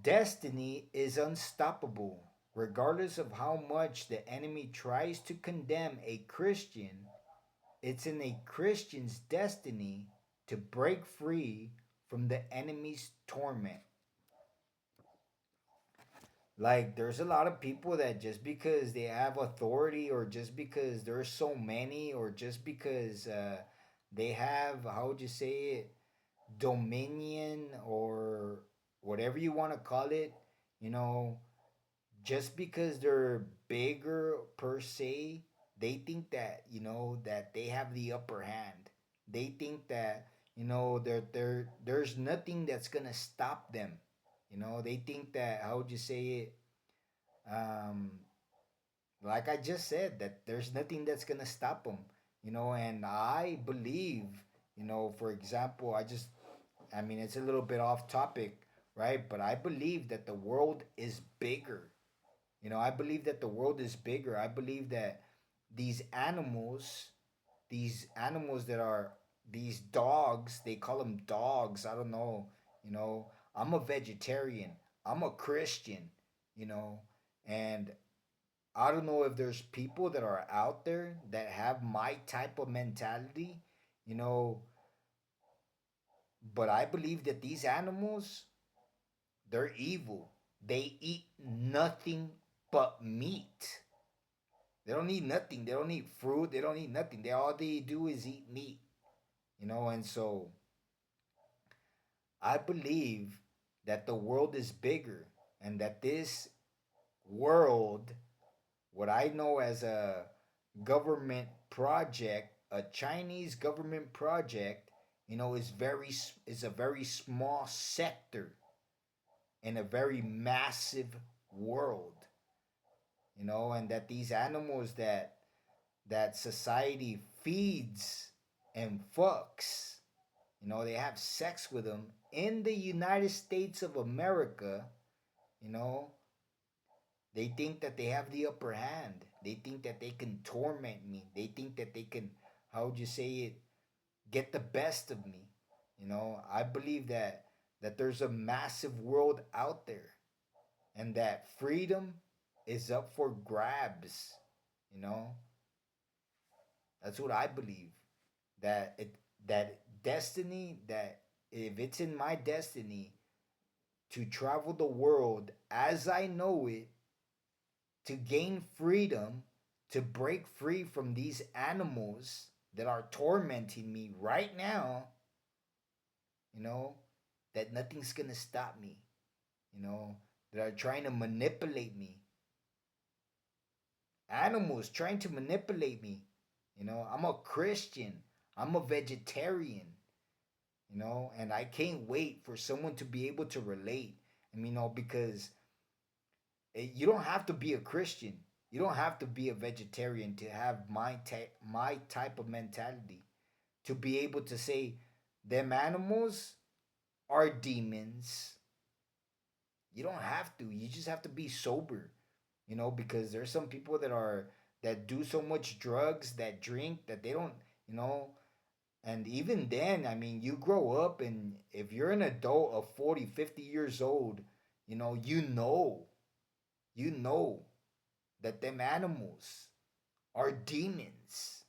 Destiny is unstoppable. Regardless of how much the enemy tries to condemn a Christian, it's in a Christian's destiny to break free from the enemy's torment. Like, there's a lot of people that just because they have authority, or just because there's so many, or just because they have, how would you say it, dominion, or whatever you want to call it, you know, just because they're bigger per se, they think that, that they have the upper hand. They think that, there's nothing that's gonna stop them. They think that, how would you say it? Um, like I just said, that there's nothing that's gonna stop them. And I believe, for example, I mean, it's a little bit off topic, right? But I believe that the world is bigger. I believe that the world is bigger. I believe that these animals, these animals that are these dogs, they call them dogs. I don't know. I'm a vegetarian. I'm a Christian, you know, and I don't know if there's people that are out there that have my type of mentality, you know, but I believe that these animals, they're evil. They eat nothing but meat. They don't eat nothing. They don't eat fruit. They don't eat nothing. All they do is eat meat. And so I believe that the world is bigger, and that this world, what I know as a government project, a Chinese government project, is a very small sector in a very massive world. And that these animals that society feeds and fucks, they have sex with them in the United States of America, you know, they think that they have the upper hand. They think that they can torment me. They think that they can, how would you say it, get the best of me. I believe that there's a massive world out there, and that freedom is up for grabs. You know, that's what I believe. That destiny, that if it's in my destiny to travel the world as I know it, to gain freedom, to break free from these animals that are tormenting me right now, you know, that nothing's gonna stop me, you know, that are trying to manipulate me. Animals trying to manipulate me. I'm a Christian, I'm a vegetarian, and I can't wait for someone to be able to relate. Because you don't have to be a Christian. You don't have to be a vegetarian to have my type of mentality, to be able to say them animals are demons. You don't have to. You just have to be sober, because there's some people that do so much drugs, that drink, that they don't, you know, and even then, I mean, you grow up, and if you're an adult of 40, 50 years old, you know that them animals are demons.